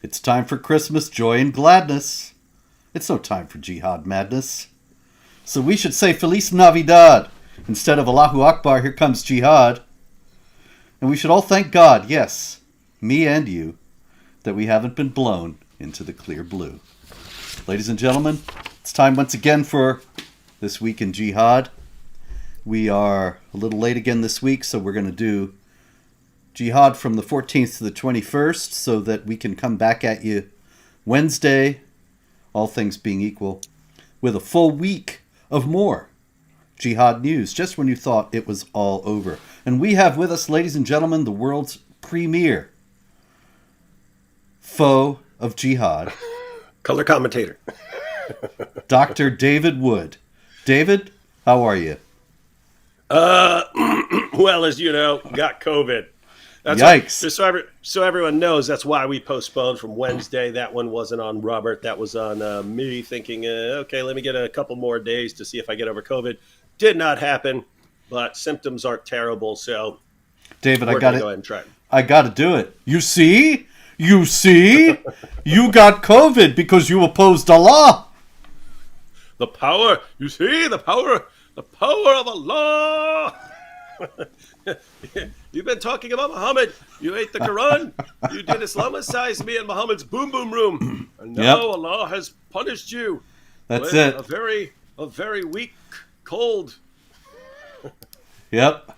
It's time for Christmas joy and gladness. It's no time for jihad madness. So we should say Feliz Navidad instead of Allahu Akbar, here comes jihad. And we should all thank God, yes, me and you, that we haven't been blown into the clear blue. Ladies and gentlemen, it's time once again for This Week in Jihad. We are a little late again this week, so we're going to do Jihad from the 14th to the 21st so that we can come back at you Wednesday, all things being equal, with a full week of more Jihad news, just when you thought it was all over. And we have with us, ladies and gentlemen, the world's premier foe of Jihad. Color commentator. Dr. David Wood. David, how are you? Well, as you know, got COVID. That's Yikes. Why, so everyone knows, that's why we postponed from Wednesday. That one wasn't on Robert. That was on me thinking, okay, let me get a couple more days to see if I get over COVID. Did not happen, but symptoms aren't terrible. So, David, we're going to go ahead and try it. I got to do it. You see? You got COVID because you opposed Allah. The power, you see, the power of Allah. You've been talking about Muhammad. You ate the Quran. You did Islamicize me in Muhammad's boom boom room. And now Allah has punished you. That's with it. A very weak cold. Yep.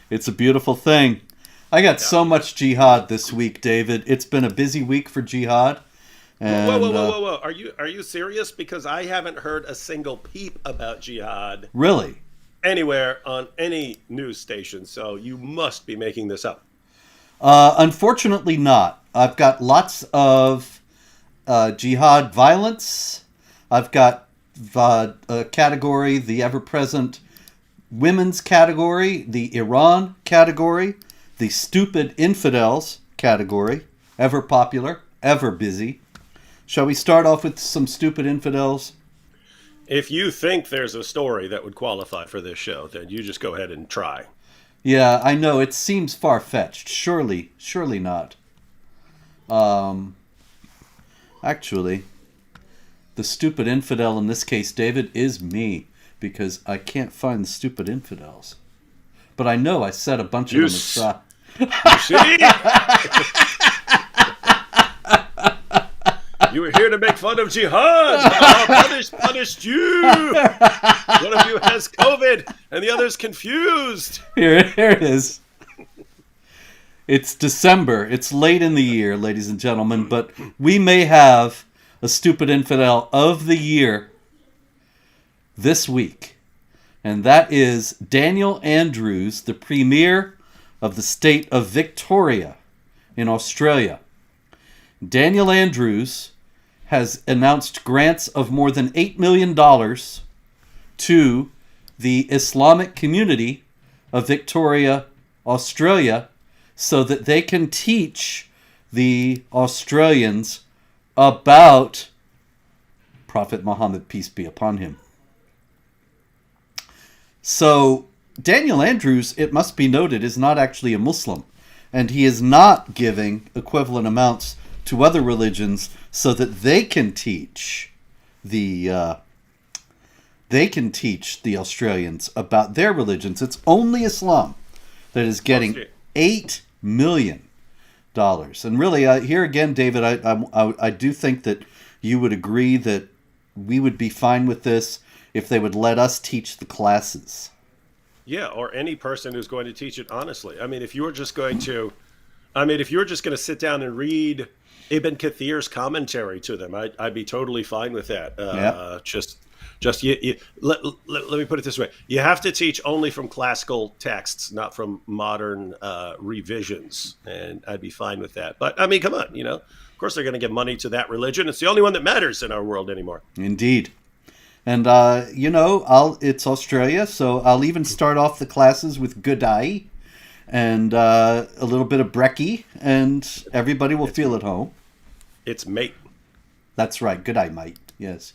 It's a beautiful thing. I got so much jihad this week, David. It's been a busy week for jihad. And, whoa. Are you serious? Because I haven't heard a single peep about jihad. Really? Anywhere on any news station, so you must be making this up. Unfortunately not. I've got lots of jihad violence. I've got a category, the ever-present women's category, the Iran category, the stupid infidels category, ever popular, ever busy. Shall we start off with some stupid infidels? If you think there's a story that would qualify for this show, then you just go ahead and try. Yeah, I know. It seems far-fetched. Surely not. Actually, the stupid infidel in this case, David, is me, because I can't find the stupid infidels. But I know I said a bunch of them aside. You see? You were here to make fun of jihad. Allah punished you. One of you has COVID, and the other's confused. Here it is. It's December. It's late in the year, ladies and gentlemen, but we may have a stupid infidel of the year this week. And that is Daniel Andrews, the Premier of the state of Victoria in Australia. Daniel Andrews has announced grants of more than $8 million to the Islamic community of Victoria, Australia, so that they can teach the Australians about Prophet Muhammad, peace be upon him. So, Daniel Andrews, it must be noted, is not actually a Muslim, and he is not giving equivalent amounts to other religions so that they can teach the Australians about their religions. It's only Islam that is getting $8 million. And really, here again, David, I do think that you would agree that we would be fine with this if they would let us teach the classes. Yeah, or any person who's going to teach it honestly. I mean, if you were just going to sit down and read Ibn Kathir's commentary to them, I'd be totally fine with that. Let me put it this way: you have to teach only from classical texts, not from modern revisions, and I'd be fine with that. But I mean, come on, of course they're going to give money to that religion. It's the only one that matters in our world anymore. Indeed. And it's Australia, so I'll even start off the classes with good day and a little bit of brekkie, and everybody will feel at home. It's mate. That's right. Good day, mate. Yes.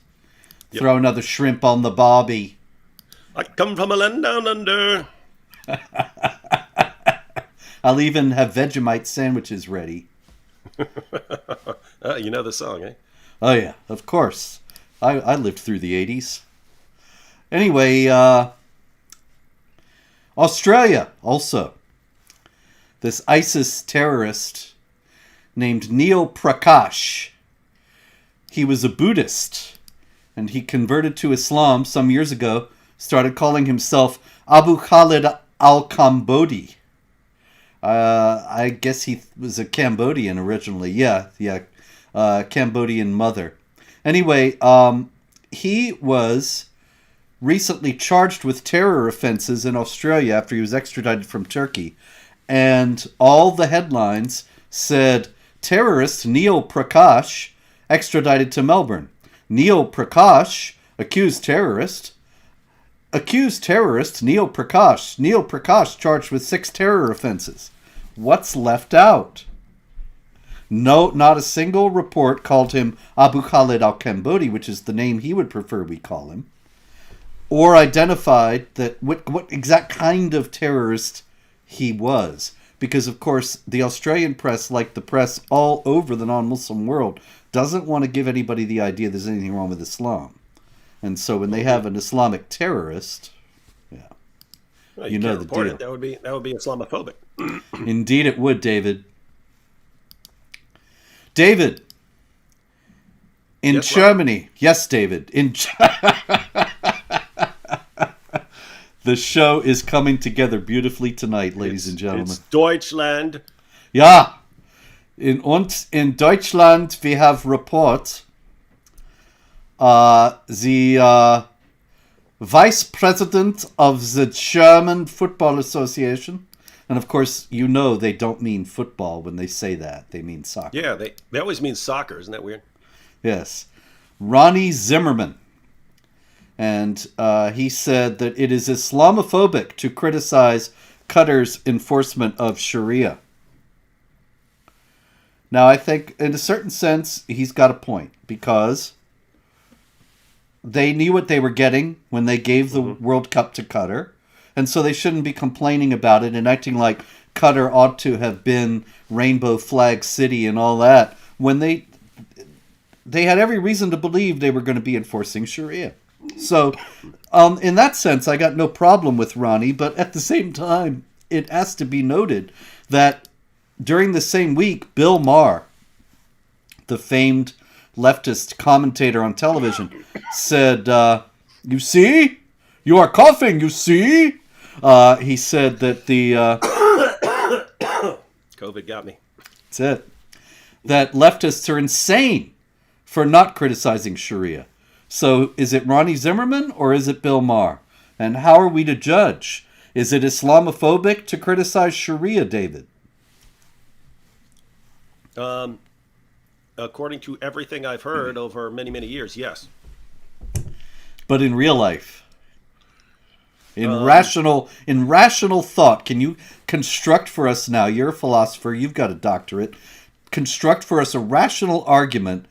Yep. Throw another shrimp on the barbie. I come from a land down under. I'll even have Vegemite sandwiches ready. You know the song, eh? Oh yeah, of course. I lived through the 80s. Anyway, Australia also. This ISIS terrorist named Neil Prakash. He was a Buddhist, and he converted to Islam some years ago, started calling himself Abu Khalid al-Kambodi. I guess he was a Cambodian originally. Yeah, Cambodian mother. Anyway, he was recently charged with terror offenses in Australia after he was extradited from Turkey. And all the headlines said, terrorist Neil Prakash extradited to Melbourne. Neil Prakash, accused terrorist Neil Prakash. Neil Prakash charged with 6 terror offenses. What's left out? No, not a single report called him Abu Khalid al-Kambodi, which is the name he would prefer we call him, or identified that what exact kind of terrorist he was. Because, of course, the Australian press, like the press all over the non-Muslim world, doesn't want to give anybody the idea there's anything wrong with Islam. And so when they have an Islamic terrorist, yeah, Well, you know can't the report deal. it. That would be Islamophobic. Indeed it would, David. David, in Yes, Germany. Yes, David. The show is coming together beautifully tonight, ladies and gentlemen. It's Deutschland. Ja, in Deutschland we have report. The vice president of the German Football Association, and of course you know they don't mean football when they say that; they mean soccer. Yeah, they always mean soccer. Isn't that weird? Yes, Ronnie Zimmerman. And he said that it is Islamophobic to criticize Qatar's enforcement of Sharia. Now, I think in a certain sense, he's got a point, because they knew what they were getting when they gave the World Cup to Qatar. And so they shouldn't be complaining about it and acting like Qatar ought to have been Rainbow Flag City and all that, when they had every reason to believe they were going to be enforcing Sharia. So, in that sense, I got no problem with Ronnie, but at the same time, it has to be noted that during the same week, Bill Maher, the famed leftist commentator on television, said, you see? You are coughing, you see? He said that COVID got me. that's it, that leftists are insane for not criticizing Sharia. So is it Ronnie Zimmerman or is it Bill Maher? And how are we to judge? Is it Islamophobic to criticize Sharia, David? According to everything I've heard over many, many years, yes. But in real life, in rational thought, can you construct for us now? You're a philosopher. You've got a doctorate. Construct for us a rational argument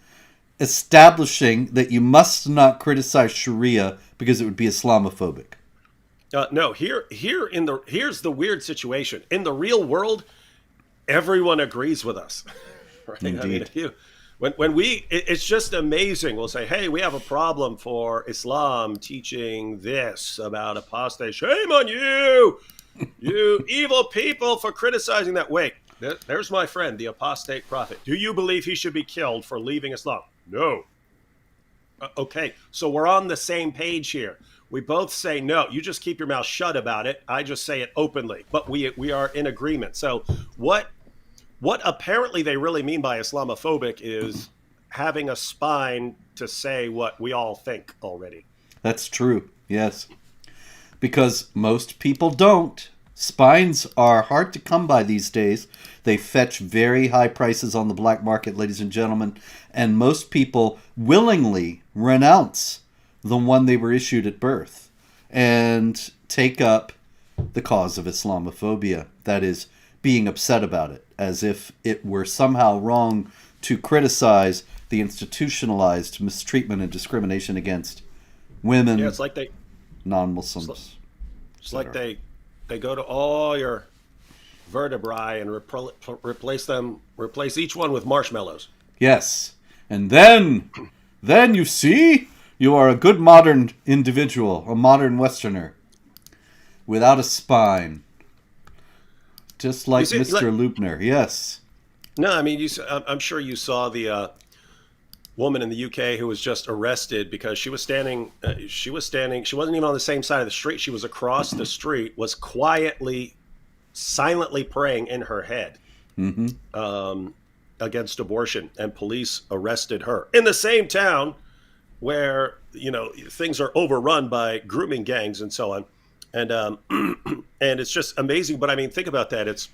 establishing that you must not criticize Sharia because it would be Islamophobic. No, here's the weird situation. In the real world, everyone agrees with us. Right? Indeed. I mean, it's just amazing. We'll say, hey, we have a problem for Islam teaching this about apostate. Shame on you, you evil people, for criticizing that. Wait, there's my friend, the apostate prophet. Do you believe he should be killed for leaving Islam? No. Okay, so we're on the same page here. We both say no. You just keep your mouth shut about it. I just say it openly. But we are in agreement. So what apparently they really mean by Islamophobic is having a spine to say what we all think already. That's true, yes. Because most people don't. Spines are hard to come by these days. They fetch very high prices on the black market, ladies and gentlemen. And most people willingly renounce the one they were issued at birth and take up the cause of Islamophobia. That is, being upset about it, as if it were somehow wrong to criticize the institutionalized mistreatment and discrimination against women, Yeah, it's like non-Muslims. it's like they go to all your vertebrae and replace each one with marshmallows. Yes. And then you see, you are a good modern individual, a modern Westerner, without a spine. Just like Mr. Lubner. Yes. No, I mean, I'm sure you saw the woman in the UK who was just arrested because she was standing. She wasn't even on the same side of the street. She was across the street, was quietly, silently praying in her head against abortion, and police arrested her in the same town where things are overrun by grooming gangs and so on, and and it's just amazing. But I mean, think about that. It's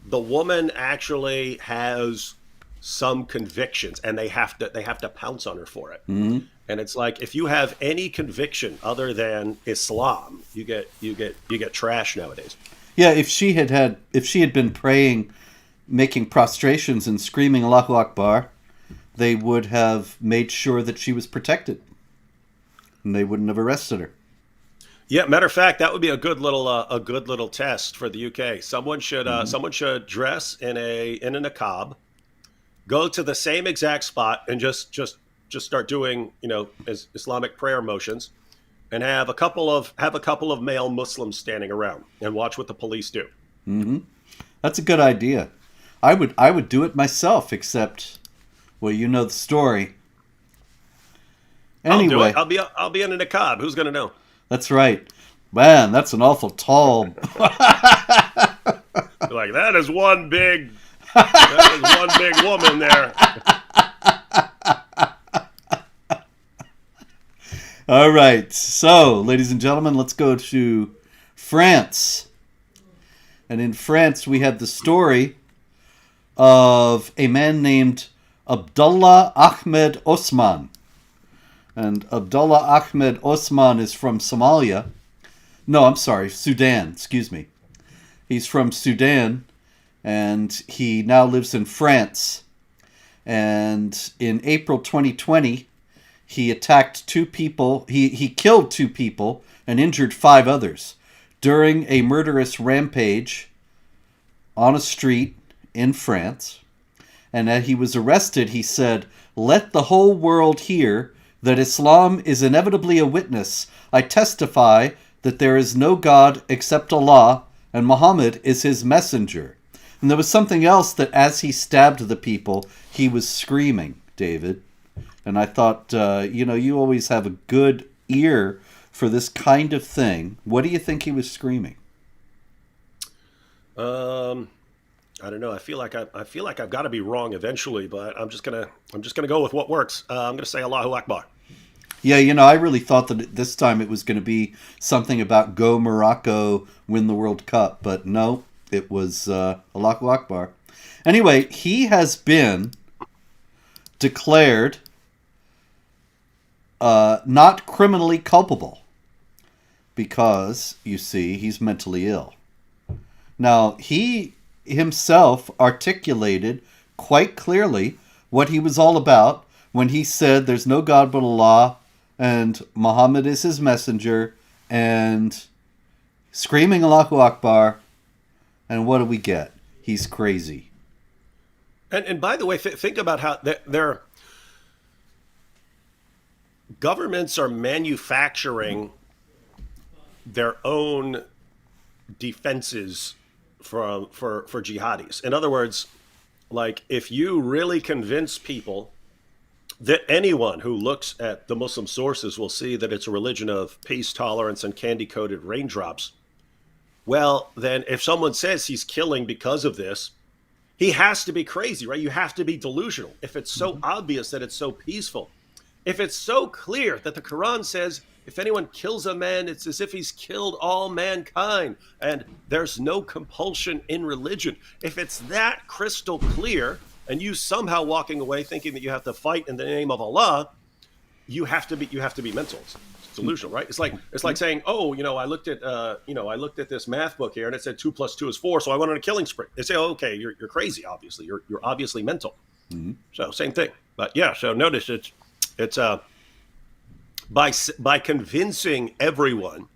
the woman actually has some convictions, and they have to pounce on her for it. And it's like, if you have any conviction other than Islam, you get trash nowadays. Yeah, if she had been praying, making prostrations and screaming Allahu Akbar, they would have made sure that she was protected, and they wouldn't have arrested her. Yeah, matter of fact, that would be a good little test for the UK. Someone should dress in a niqab, go to the same exact spot, and just start doing Islamic prayer motions, and have a couple of male Muslims standing around and watch what the police do. That's a good idea. I would do it myself, except, well, you know the story. Anyway, I'll be in a niqab. Who's gonna know? That's right. Man, that's an awful tall. Like, that is one big woman there. All right. So, ladies and gentlemen, let's go to France. And in France, we have the story of a man named Abdullah Ahmed Osman. And Abdullah Ahmed Osman is from Somalia. No, I'm sorry, Sudan, excuse me. He's from Sudan, and he now lives in France. And in April 2020, he attacked two people. He killed two people and injured 5 others during a murderous rampage on a street in France. And as he was arrested, he said, "Let the whole world hear that Islam is inevitably a witness. I testify that there is no God except Allah, and Muhammad is his messenger." And there was something else that as he stabbed the people, he was screaming, David. And I thought, you always have a good ear for this kind of thing. What do you think he was screaming? I don't know. I feel like I've got to be wrong eventually, but I'm just gonna go with what works. I'm gonna say Allahu Akbar. Yeah, I really thought that this time it was going to be something about go Morocco, win the World Cup, but no, it was Allahu Akbar. Anyway, he has been declared not criminally culpable because, you see, he's mentally ill. Now, he himself articulated quite clearly what he was all about when he said there's no God but Allah and Muhammad is his messenger, and screaming Allahu Akbar, and what do we get? He's crazy. And by the way, think about how their governments are manufacturing their own defenses for jihadis. In other words, like, if you really convince people that anyone who looks at the Muslim sources will see that it's a religion of peace, tolerance, and candy-coated raindrops, well, then if someone says he's killing because of this, he has to be crazy, right? You have to be delusional. If it's so obvious that it's so peaceful, if it's so clear that the Quran says if anyone kills a man, it's as if he's killed all mankind, and there's no compulsion in religion. If it's that crystal clear, and you somehow walking away thinking that you have to fight in the name of Allah, you have to be mental. It's delusional, right? It's like saying, oh, I looked at this math book here and it said 2 + 2 is 4, so I went on a killing spree. They say, oh, okay, you're crazy. Obviously, you're obviously mental. Mm-hmm. So same thing. But yeah, so notice it's by convincing everyone,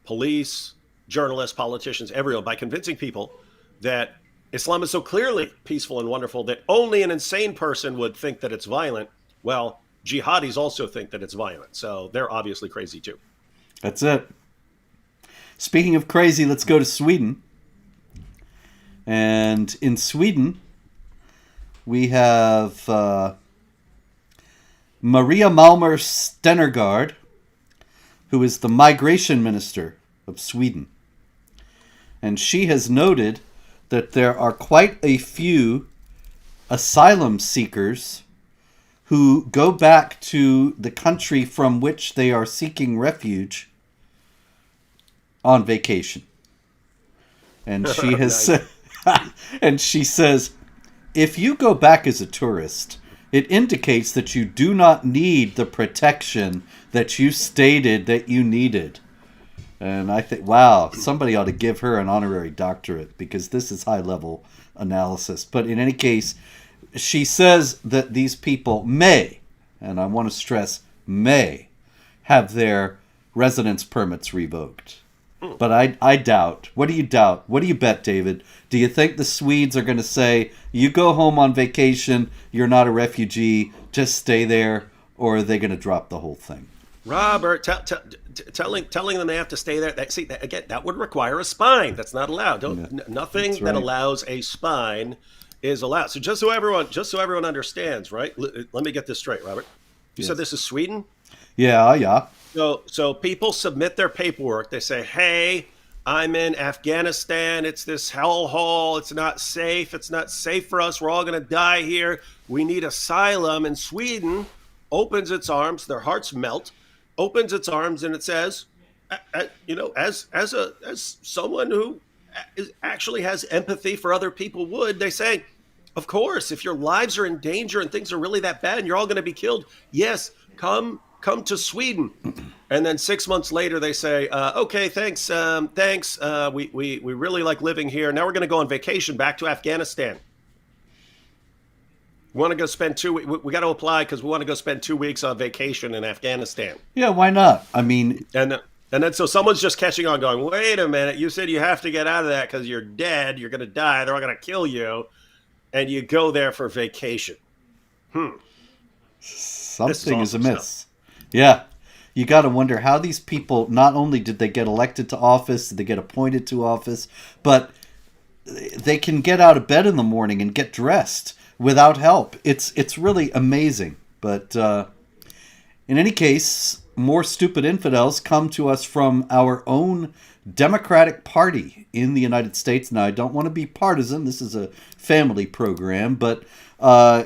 police, journalists, politicians, everyone, by convincing people that Islam is so clearly peaceful and wonderful that only an insane person would think that it's violent. Well, jihadis also think that it's violent. So they're obviously crazy too. That's it. Speaking of crazy, let's go to Sweden. And in Sweden, we have Maria Malmer Stenergard, who is the migration minister of Sweden. And she has noted that there are quite a few asylum seekers who go back to the country from which they are seeking refuge on vacation. And she has said, and she says, if you go back as a tourist, it indicates that you do not need the protection that you stated that you needed. And I think, wow, somebody ought to give her an honorary doctorate, because this is high-level analysis. But in any case, she says that these people may, and I want to stress, may have their residence permits revoked. But I doubt. What do you doubt? What do you bet, David? Do you think the Swedes are going to say, you go home on vacation, you're not a refugee, just stay there, or are they going to drop the whole thing? Robert, telling them they have to stay there. That would require a spine. That's not allowed. Nothing right. that allows a spine is allowed. So just so everyone understands, right? Let me get this straight, Robert. You said this is Sweden? Yeah. So people submit their paperwork. They say, hey, I'm in Afghanistan. It's this hellhole. It's not safe. It's not safe for us. We're all going to die here. We need asylum. And Sweden opens its arms. Their hearts melt. Opens its arms, and it says, as someone who actually has empathy for other people would, they say, of course, if your lives are in danger and things are really that bad and you're all going to be killed, yes, come to Sweden. And then 6 months later, they say, okay, thanks. We really like living here. Now we're going to go on vacation back to Afghanistan. We want to go spend we got to apply because we want to go spend 2 weeks on vacation in Afghanistan. Yeah, why not? I mean, and then so someone's just catching on going, wait a minute, you said you have to get out of that because you're dead, you're going to die, they're all going to kill you, and you go there for vacation. Something is amiss. Stuff. Yeah. You got to wonder how these people, not only did they get elected to office, did they get appointed to office, but they can get out of bed in the morning and get dressed without help. It's really amazing. But in any case, more stupid infidels come to us from our own Democratic Party in the United States. Now, I don't want to be partisan. This is a family program. But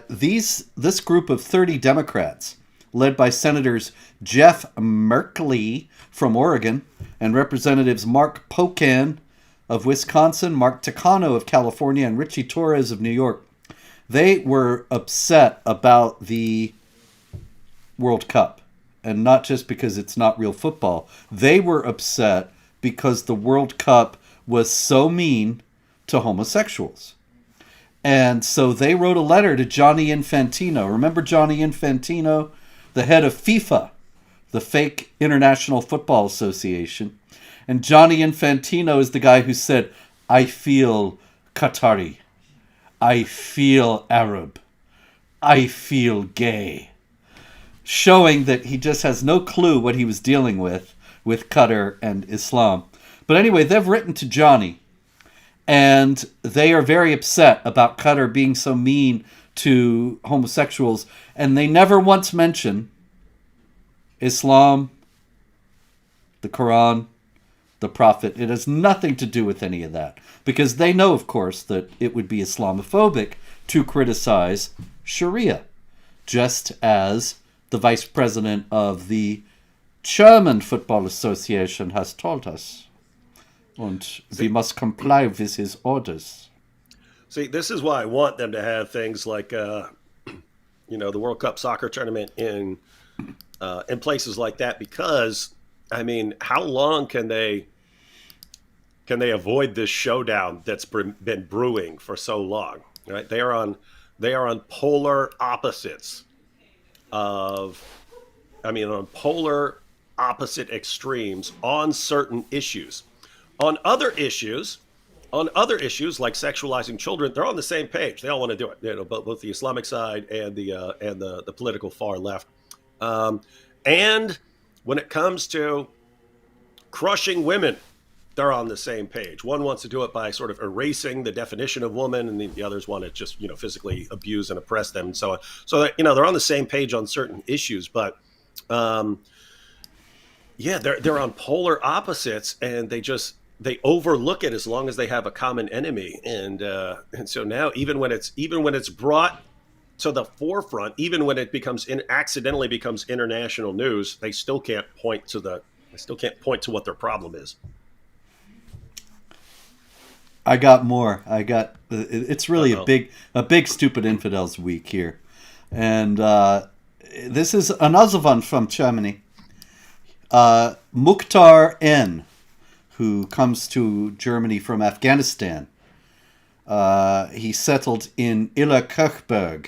this group of 30 Democrats, led by Senators Jeff Merkley from Oregon and Representatives Mark Pocan of Wisconsin, Mark Takano of California, and Richie Torres of New York, they were upset about the World Cup. And not just because it's not real football. They were upset because the World Cup was so mean to homosexuals. And so they wrote a letter to Gianni Infantino. Remember Gianni Infantino, the head of FIFA, the fake International Football Association? And Gianni Infantino is the guy who said, I feel Qatari. I feel Arab. I feel gay. Showing that he just has no clue what he was dealing with Qatar and Islam. But anyway, they've written to Johnny, and they are very upset about Qatar being so mean to homosexuals, and they never once mention Islam, the Quran, the Prophet. It has nothing to do with any of that, because they know, of course, that it would be Islamophobic to criticize Sharia, just as the vice president of the German Football Association has told us. And we must comply with his orders. See, this is why I want them to have things like, the World Cup soccer tournament in places like that, because, I mean, how long can they avoid this showdown that's been brewing for so long? Right? They are on polar opposites on polar opposite extremes on certain issues. On other issues, like sexualizing children, they're on the same page. They all want to do it. Both the Islamic side and the political far left. And when it comes to crushing women, they're on the same page. One wants to do it by sort of erasing the definition of woman, and the others want to just physically abuse and oppress them, and so on. So that, they're on the same page on certain issues, but they're on polar opposites, and they overlook it as long as they have a common enemy, and so now even when it's brought to the forefront, even when it accidentally becomes international news, they still can't point to what their problem is. I got more. It's really a big stupid infidels week here. And this is another one from Germany. Mukhtar N., who comes to Germany from Afghanistan. He settled in Illerkirchberg,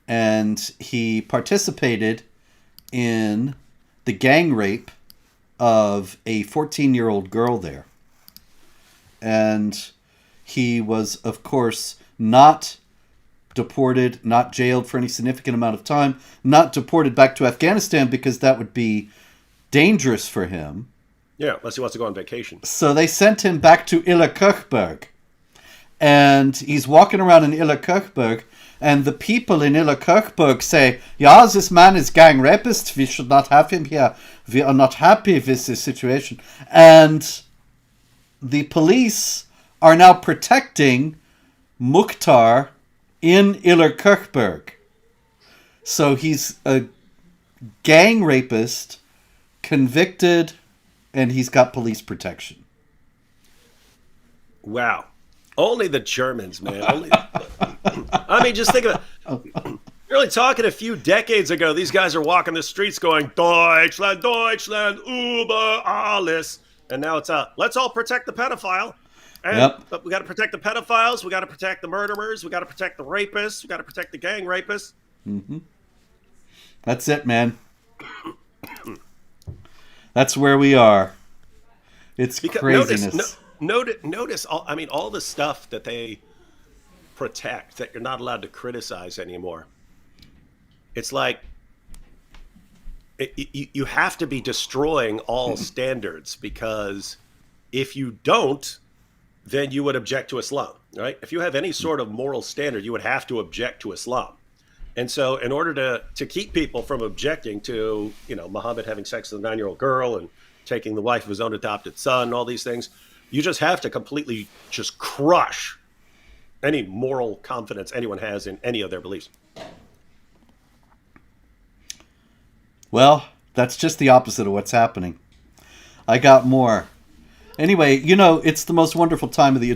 and he participated in the gang rape of a 14-year-old girl there. And he was, of course, not deported, not jailed for any significant amount of time, not deported back to Afghanistan because that would be dangerous for him. Yeah, unless he wants to go on vacation. So they sent him back to Illerkirchberg. And he's walking around in Illerkirchberg, and the people in Illerkirchberg say, yeah, this man is gang rapist. We should not have him here. We are not happy with this situation. And the police are now protecting Mukhtar in Illerkirchberg. So he's a gang rapist, convicted, and he's got police protection. Wow. Only the Germans, man. I mean, just think of it. You're really talking a few decades ago, these guys are walking the streets going, Deutschland, Deutschland, über alles. And now it's let's all protect the pedophile. But we got to protect the pedophiles. We got to protect the murderers. We got to protect the rapists. We got to protect the gang rapists. Mm-hmm. That's it, man. That's where we are. It's craziness. Notice all the stuff that they protect that you're not allowed to criticize anymore. It's like you have to be destroying all standards, because if you don't, then you would object to Islam, right? If you have any sort of moral standard, you would have to object to Islam. And so in order to keep people from objecting to, Muhammad having sex with a 9-year-old girl and taking the wife of his own adopted son, all these things, you just have to completely just crush any moral confidence anyone has in any of their beliefs. Well, that's just the opposite of what's happening. I got more. Anyway, it's the most wonderful time of the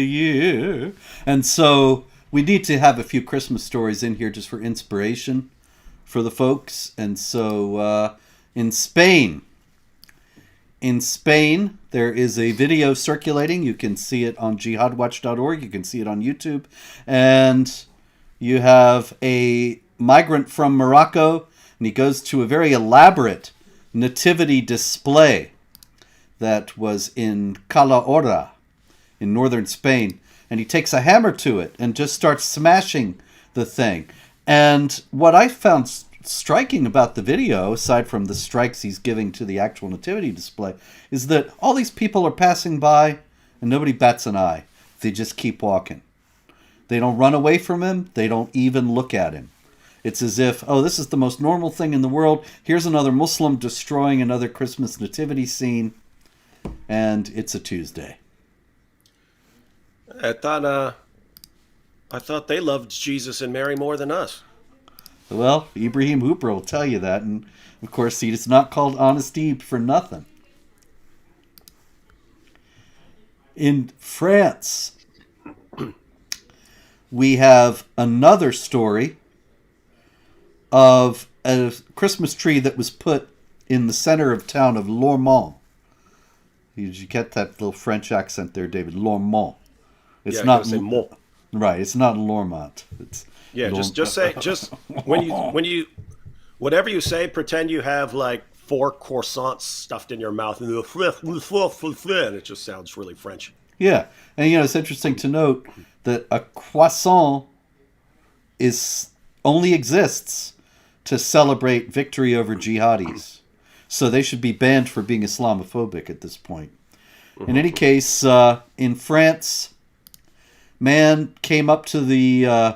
year. And so we need to have a few Christmas stories in here just for inspiration for the folks. And so in Spain, there is a video circulating. You can see it on jihadwatch.org. You can see it on YouTube. And you have a migrant from Morocco, and he goes to a very elaborate nativity display that was in Calahorra in northern Spain. And he takes a hammer to it and just starts smashing the thing. And what I found striking about the video, aside from the strikes he's giving to the actual nativity display, is that all these people are passing by and nobody bats an eye. They just keep walking. They don't run away from him. They don't even look at him. It's as if, this is the most normal thing in the world. Here's another Muslim destroying another Christmas nativity scene. And it's a Tuesday. I thought they loved Jesus and Mary more than us. Well, Ibrahim Hooper will tell you that. And, of course, it's not called Honest Eve for nothing. In France, we have another story of a Christmas tree that was put in the center of town of Lormont. Did you get that little French accent there, David? Lormont. It's not right. It's not Lormont. It's just say when you whatever you say, pretend you have like 4 croissants stuffed in your mouth, and it just sounds really French. Yeah, and it's interesting to note that a croissant is only exists to celebrate victory over jihadis. So they should be banned for being Islamophobic at this point. In any case, in France, man came up to the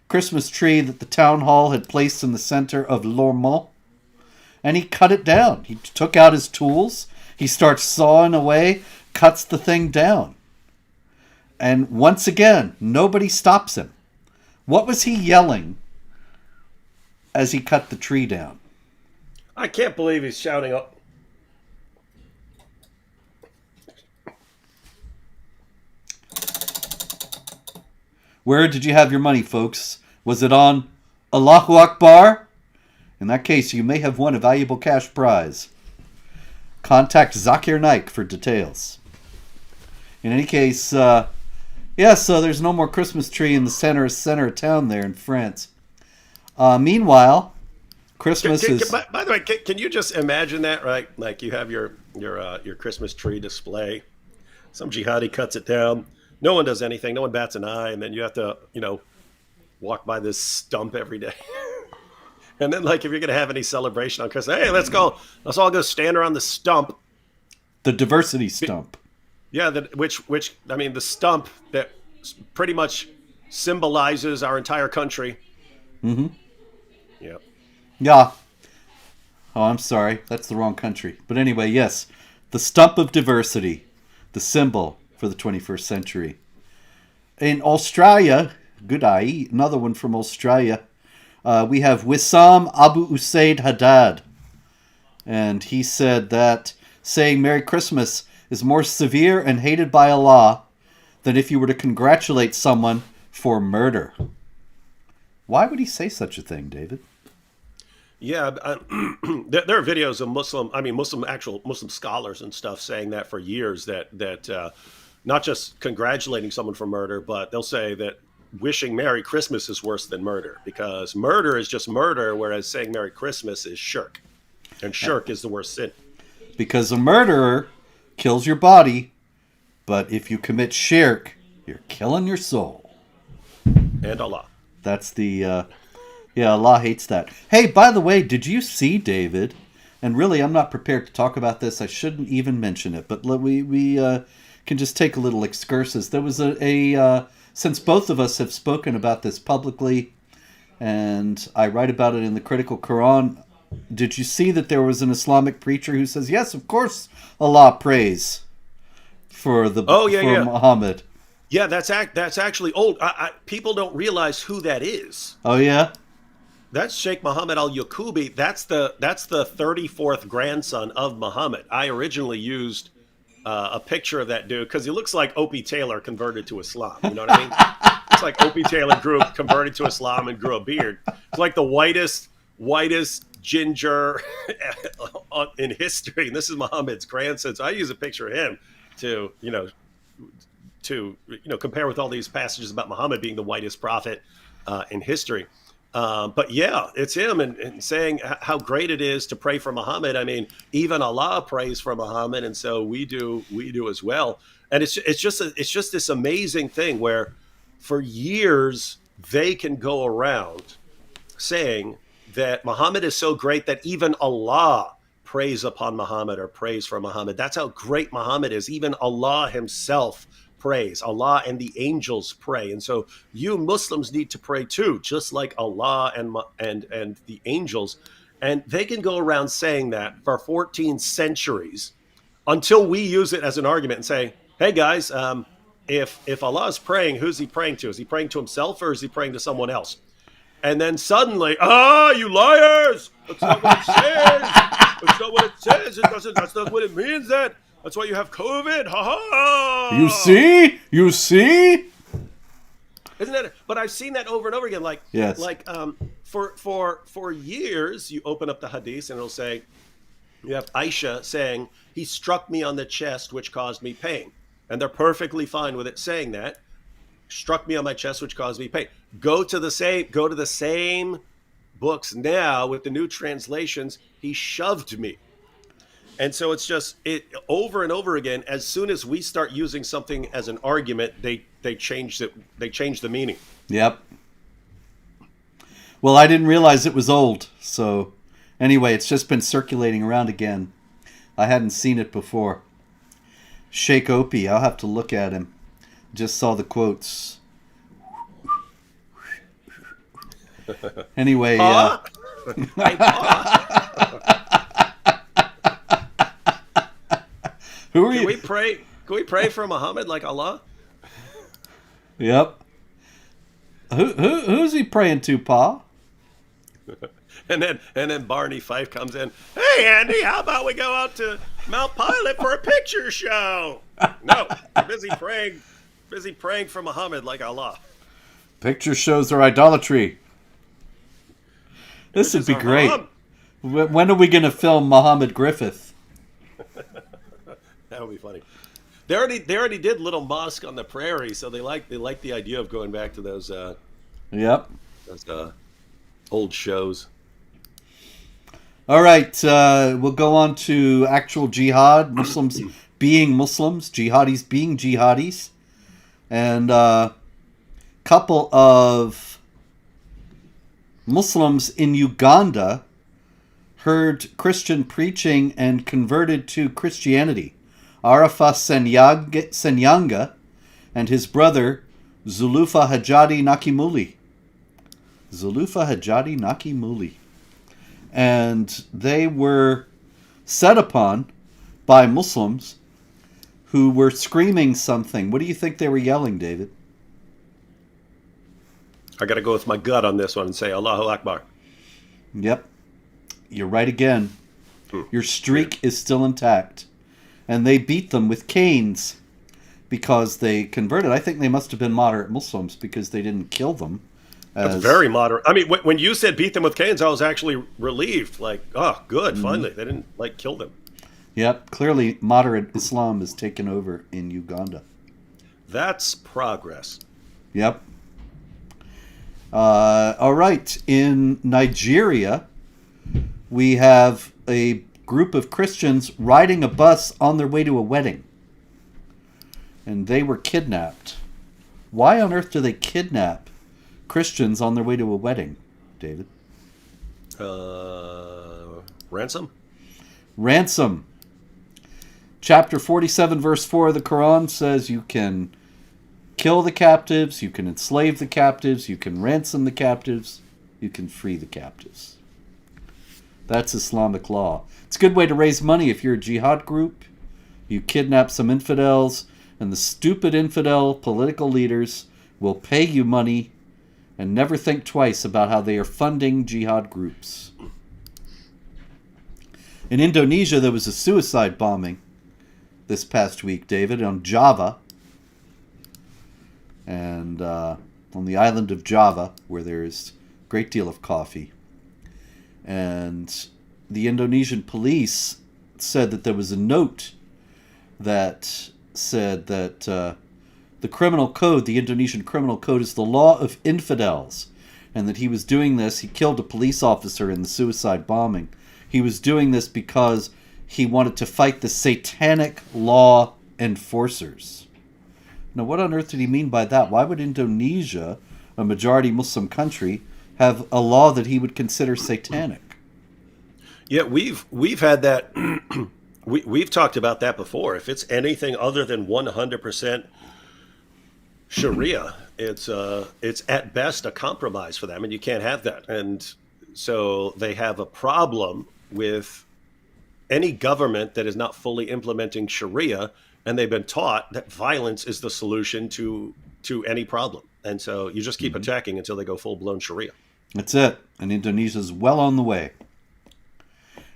Christmas tree that the town hall had placed in the center of Lormont, and he cut it down. He took out his tools. He starts sawing away, cuts the thing down. And once again, nobody stops him. What was he yelling as he cut the tree down? I can't believe he's shouting up. Where did you have your money, folks? Was it on Allahu Akbar? In that case, you may have won a valuable cash prize. Contact Zakir Naik for details. In any case, so there's no more Christmas tree in the center of town there in France. Meanwhile, Christmas is... By the way, can you just imagine that, right? Like you have your Christmas tree display. Some jihadi cuts it down. No one does anything. No one bats an eye. And then you have to, walk by this stump every day. And then, if you're going to have any celebration on Christmas, hey, let's go. Let's all go stand around the stump. The diversity stump. Yeah, the stump that pretty much symbolizes our entire country. Mm-hmm. Yeah. Yeah. Oh, I'm sorry. That's the wrong country. But anyway, yes. The stump of diversity. The symbol for the 21st century. In Australia, good eye, another one from Australia, we have Wissam Abu Usaid Haddad. And he said that saying Merry Christmas is more severe and hated by Allah than if you were to congratulate someone for murder. Why would he say such a thing, David? Yeah, there are videos of Muslim scholars and stuff saying that for years, that not just congratulating someone for murder, but they'll say that wishing Merry Christmas is worse than murder, because murder is just murder, whereas saying Merry Christmas is shirk. And shirk is the worst sin. Because a murderer kills your body, but if you commit shirk, you're killing your soul. And Allah. That's the... Allah hates that. Hey, by the way, did you see, David? And really, I'm not prepared to talk about this. I shouldn't even mention it. But we can just take a little excursus. There was since both of us have spoken about this publicly, and I write about it in the Critical Quran, did you see that there was an Islamic preacher who says, yes, of course, Allah prays for Muhammad? Yeah, that's actually old. People don't realize who that is. Oh, yeah? That's Sheikh Muhammad al-Yaqubi. That's the 34th grandson of Muhammad. I originally used a picture of that dude because he looks like Opie Taylor converted to Islam. You know what I mean? It's like Opie Taylor converted to Islam and grew a beard. It's like the whitest ginger in history. And this is Muhammad's grandson. So I use a picture of him to compare with all these passages about Muhammad being the whitest prophet in history. But yeah, it's him, and saying how great it is to pray for Muhammad. I mean, even Allah prays for Muhammad, and so we do as well. And it's just this amazing thing where, for years, they can go around saying that Muhammad is so great that even Allah prays upon Muhammad or prays for Muhammad. That's how great Muhammad is. Even Allah himself prays. Allah and the angels pray. And so you Muslims need to pray too, just like Allah and the angels. And they can go around saying that for 14 centuries until we use it as an argument and say, hey guys, if Allah is praying, who's he praying to? Is he praying to himself or is he praying to someone else? And then suddenly, you liars! That's not what it says. That's not what it says. That's not what it means. That's why you have COVID. Ha ha! You see? Isn't that? But I've seen that over and over again. Yes. For years, you open up the hadith and it'll say, you have Aisha saying, he struck me on the chest, which caused me pain. And they're perfectly fine with it saying that. Struck me on my chest, which caused me pain. Go to the same books now with the new translations, he shoved me. And so it's just it over and over again. As soon as we start using something as an argument, they change it. They change the meaning. Yep. Well, I didn't realize it was old. So anyway, it's just been circulating around again. I hadn't seen it before. Sheikh Opie, I'll have to look at him. Just saw the quotes. Anyway, Hey, who are can you? we pray? Can we pray for Muhammad like Allah? Yep. Who's he praying to, Pa? And then Barney Fife comes in. Hey Andy, how about we go out to Mount Pilot for a picture show? No, you're busy praying for Muhammad like Allah. Picture shows are idolatry. This would be great. When are we going to film Muhammad Griffith? That would be funny. They already did Little Mosque on the Prairie, so they like the idea of going back to those Yep. those old shows. All right, we'll go on to actual jihad. Muslims being Muslims, jihadis being jihadis, and a couple of Muslims in Uganda heard Christian preaching and converted to Christianity. Arafa Senyanga and his brother Zulufa Hajadi Nakimuli. Zulufa Hajadi Nakimuli. And they were set upon by Muslims who were screaming something. What do you think they were yelling, David? I got to go with my gut on this one and say Allahu Akbar. Yep. You're right again. Your streak is still intact. And they beat them with canes because they converted. I think they must have been moderate Muslims because they didn't kill them. That's very moderate. I mean, when you said beat them with canes, I was actually relieved. Like, oh, good, finally. They didn't, kill them. Yep, clearly moderate Islam has taken over in Uganda. That's progress. Yep. All right. In Nigeria, we have a group of Christians riding a bus on their way to a wedding. And they were kidnapped. Why on earth do they kidnap Christians on their way to a wedding, David? Ransom? Ransom. Chapter 47, verse 4 of the Quran says you can kill the captives, you can enslave the captives, you can ransom the captives, you can free the captives. That's Islamic law. It's a good way to raise money if you're a jihad group. You kidnap some infidels, and the stupid infidel political leaders will pay you money and never think twice about how they are funding jihad groups. In Indonesia, there was a suicide bombing this past week, David, on Java. And on the island of Java, where there's a great deal of coffee. And the Indonesian police said that there was a note that said that the criminal code, the Indonesian criminal code, is the law of infidels. And that he was doing this, he killed a police officer in the suicide bombing. He was doing this because he wanted to fight the satanic law enforcers. Now, what on earth did he mean by that? Why would Indonesia, a majority Muslim country, have a law that he would consider satanic? Yeah, we've had that. We've talked about that before. If it's anything other than 100% Sharia, it's at best a compromise for them, and you can't have that. And so they have a problem with any government that is not fully implementing Sharia, and they've been taught that violence is the solution to any problem. And so you just keep attacking until they go full-blown Sharia. That's it. And Indonesia's well on the way.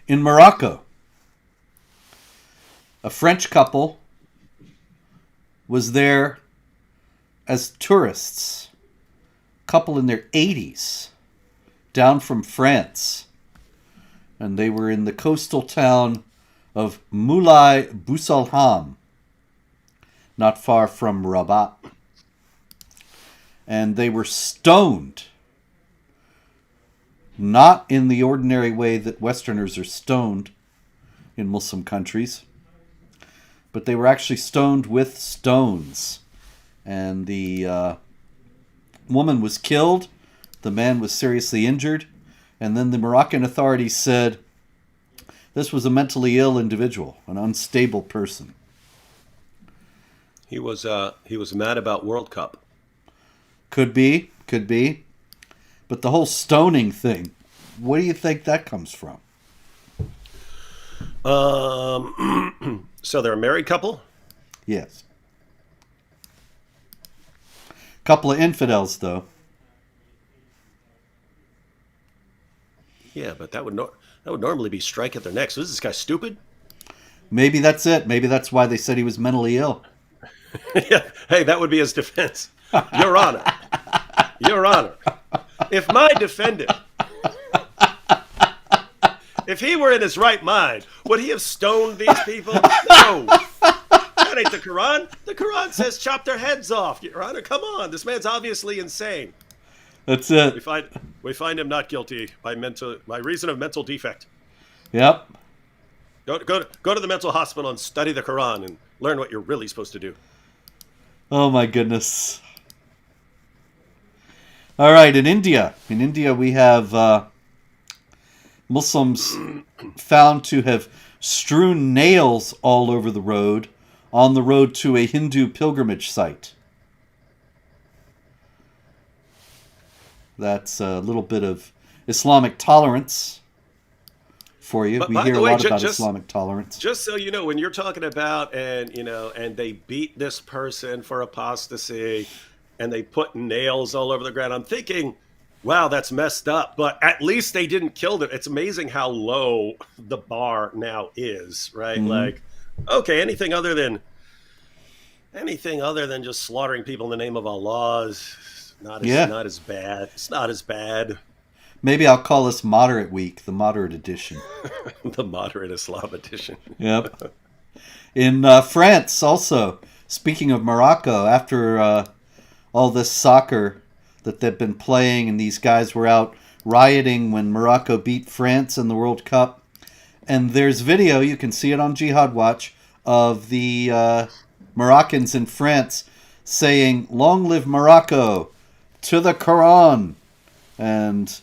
In Morocco, a French couple was there as tourists, couple in their 80s, down from France. And they were in the coastal town of Moulay Boussalham, not far from Rabat. And they were stoned not in the ordinary way that Westerners are stoned in Muslim countries, but they were actually stoned with stones. And the woman was killed, the man was seriously injured, and then the Moroccan authorities said this was a mentally ill individual, an unstable person. He was mad about World Cup. Could be. But the whole stoning thing, where do you think that comes from? So they're a married couple? Yes. Couple of infidels, though. Yeah, but that would normally be strike at their necks. So is this guy stupid? Maybe that's it. Maybe that's why they said he was mentally ill. Yeah. Hey, that would be his defense. Your Honor. Your Honor. If my defendant, if he were in his right mind, would he have stoned these people? No. That ain't the Quran. The Quran says chop their heads off. Your Honor, come on. This man's obviously insane. That's it. We find him not guilty by reason of mental defect. Yep. Go to the mental hospital and study the Quran and learn what you're really supposed to do. Oh my goodness. All right, in India we have Muslims found to have strewn nails all over the road on the road to a Hindu pilgrimage site. That's a little bit of Islamic tolerance for you. But we by hear the a way, lot about Islamic tolerance. Just so you know, when you're talking about and they beat this person for apostasy and they put nails all over the ground, I'm thinking, wow, that's messed up. But at least they didn't kill them. It's amazing how low the bar now is, right? Mm-hmm. Like, okay, anything other than just slaughtering people in the name of Allah is not as bad. It's not as bad. Maybe I'll call this Moderate Week, the moderate edition. The moderate Islam edition. Yep. In France, also, speaking of Morocco, after all this soccer that they've been playing and these guys were out rioting when Morocco beat France in the World Cup, and there's video, you can see it on Jihad Watch, of the Moroccans in France saying, "Long live Morocco, to the Quran," and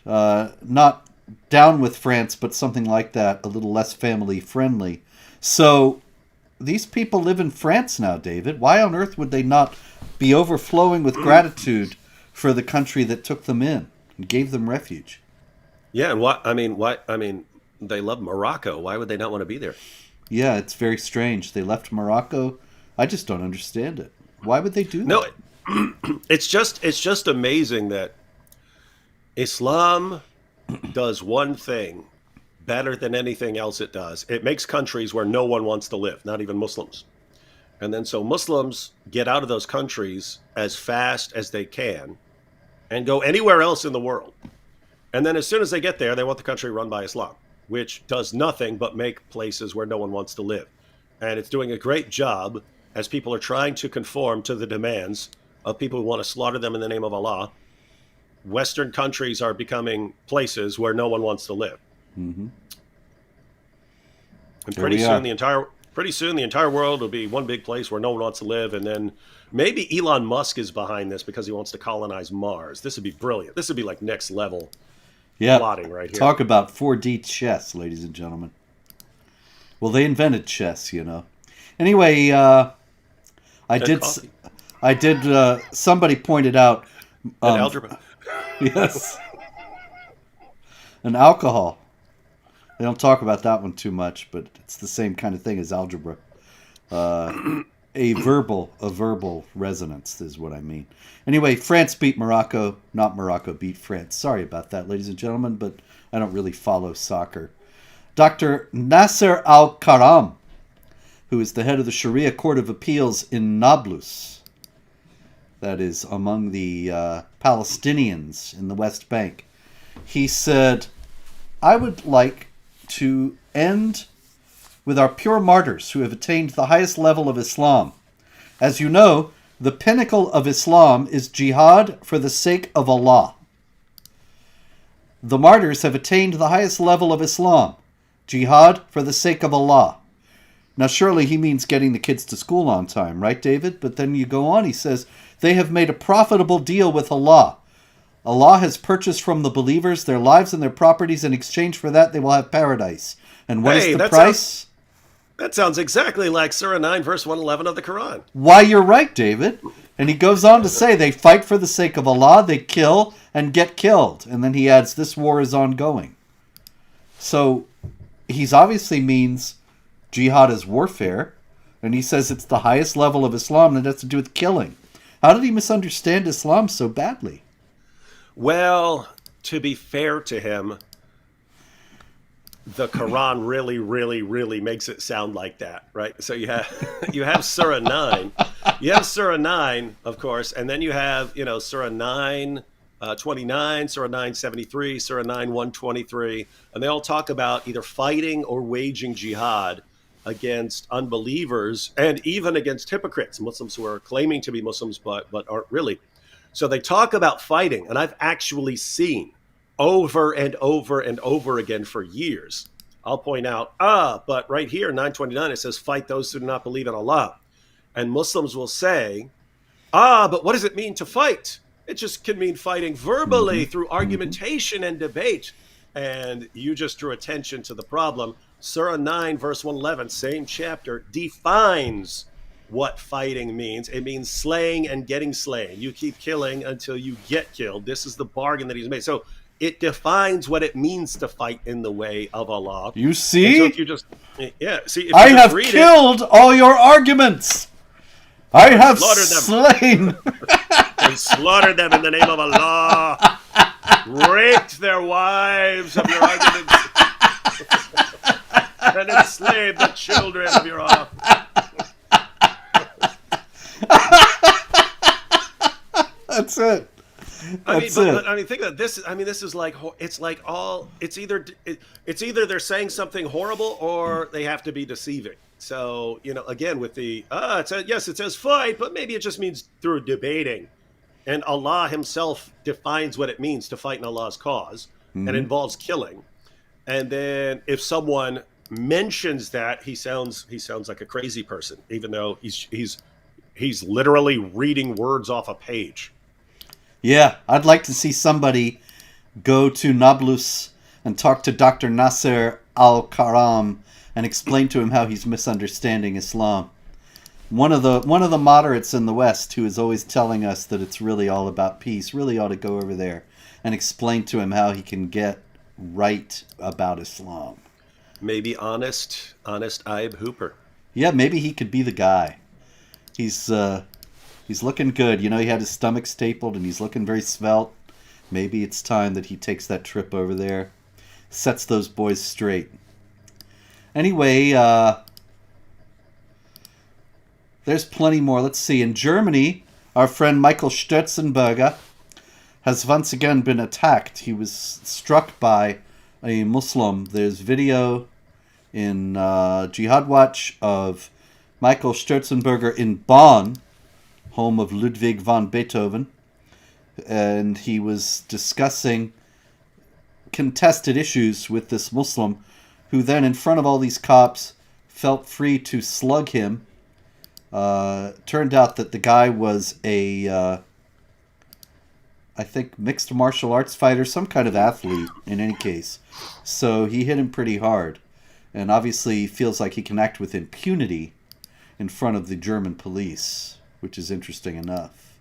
not down with France, but something like that, a little less family friendly. So these people live in France now, David. Why on earth would they not be overflowing with gratitude for the country that took them in and gave them refuge? Yeah, and why? They love Morocco. Why would they not want to be there? Yeah, it's very strange. They left Morocco. I just don't understand it. Why would they do that? No, it's just amazing that Islam does one thing better than anything else it does. It makes countries where no one wants to live, not even Muslims. And then so Muslims get out of those countries as fast as they can and go anywhere else in the world. And then as soon as they get there, they want the country run by Islam, which does nothing but make places where no one wants to live. And it's doing a great job as people are trying to conform to the demands of people who want to slaughter them in the name of Allah. Western countries are becoming places where no one wants to live. Mm-hmm. And pretty soon the entire world will be one big place where no one wants to live. And then maybe Elon Musk is behind this because he wants to colonize Mars. This would be brilliant. This would be like next level plotting right here. Talk about 4D chess, ladies and gentlemen. Well, they invented chess, you know. Anyway, somebody pointed out algebra. Yes. And alcohol. They don't talk about that one too much, but it's the same kind of thing as algebra. A verbal resonance is what I mean. Anyway, France beat Morocco, not Morocco beat France. Sorry about that, ladies and gentlemen, but I don't really follow soccer. Dr. Nasser Al-Karam, who is the head of the Sharia Court of Appeals in Nablus, that is among the Palestinians in the West Bank, he said, "I would like to end with our pure martyrs who have attained the highest level of Islam. As you know, the pinnacle of Islam is jihad for the sake of Allah. The martyrs have attained the highest level of Islam. Jihad for the sake of Allah. Now, surely he means getting the kids to school on time, right, David? But then you go on, he says, they have made a profitable deal with Allah. Allah has purchased from the believers their lives and their properties. In exchange for that, they will have paradise. And what is the price? That sounds exactly like Surah 9, verse 111 of the Quran. Why, you're right, David. And he goes on to say they fight for the sake of Allah, they kill and get killed. And then he adds, this war is ongoing. So he's obviously means jihad is warfare. And he says it's the highest level of Islam and it has to do with killing. How did he misunderstand Islam so badly? Well, to be fair to him, the Quran really, really, really makes it sound like that, right? So you have Surah 9. You have Surah 9, of course, and then you have, Surah 9, 29, Surah 9, 73, Surah 9, 123, and they all talk about either fighting or waging jihad against unbelievers and even against hypocrites, Muslims who are claiming to be Muslims but aren't really. So they talk about fighting, and I've actually seen over and over and over again for years. I'll point out, but right here, 929, it says, fight those who do not believe in Allah. And Muslims will say, but what does it mean to fight? It just can mean fighting verbally through argumentation and debate. And you just drew attention to the problem. Surah 9, verse 111, same chapter, defines what fighting means. It means slaying and getting slain. You keep killing until you get killed. This is the bargain that he's made. So it defines what it means to fight in the way of Allah. You see? So if you just, if I have killed all your arguments. I have slain. And slaughtered them in the name of Allah. Raped their wives of your arguments. And enslaved the children of your arguments. That's it. Think of this. This is like it's either they're saying something horrible or they have to be deceiving. So again with the it says fight, but maybe it just means through debating, and Allah Himself defines what it means to fight in Allah's cause, and involves killing. And then if someone mentions that, he sounds like a crazy person, even though he's literally reading words off a page. Yeah, I'd like to see somebody go to Nablus and talk to Dr. Nasser al-Karam and explain to him how he's misunderstanding Islam. One of the moderates in the West who is always telling us that it's really all about peace really ought to go over there and explain to him how he can get right about Islam. Maybe honest Aib Hooper. Yeah, maybe he could be the guy. He's looking good. He had his stomach stapled and he's looking very svelte. Maybe it's time that he takes that trip over there, sets those boys straight. Anyway, there's plenty more. Let's see. In Germany, our friend Michael Sturzenberger has once again been attacked. He was struck by a Muslim. There's video in Jihad Watch of Michael Sturzenberger in Bonn, home of Ludwig von Beethoven, and he was discussing contested issues with this Muslim, who then, in front of all these cops, felt free to slug him. Turned out that the guy was I think, mixed martial arts fighter, some kind of athlete, in any case. So he hit him pretty hard, and obviously feels like he can act with impunity in front of the German police, which is interesting enough.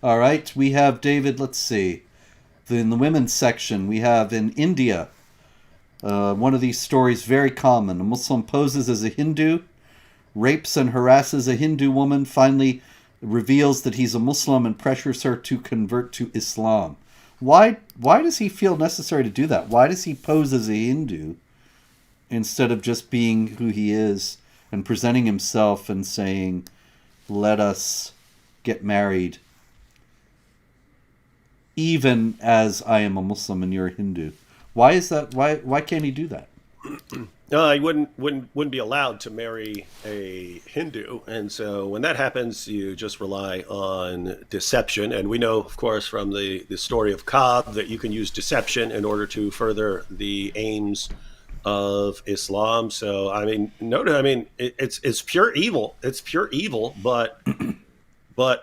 All right, we have, David, let's see. In the women's section, we have in India, one of these stories very common. A Muslim poses as a Hindu, rapes and harasses a Hindu woman, finally reveals that he's a Muslim and pressures her to convert to Islam. Why does he feel necessary to do that? Why does he pose as a Hindu instead of just being who he is and presenting himself and saying, let us get married, even as I am a Muslim and you're a Hindu? Why is that? Why can't he do that? He wouldn't be allowed to marry a Hindu, and so when that happens, you just rely on deception. And we know, of course, from the story of Cobb that you can use deception in order to further the aims of Islam. So I mean, it's pure evil. It's pure evil, but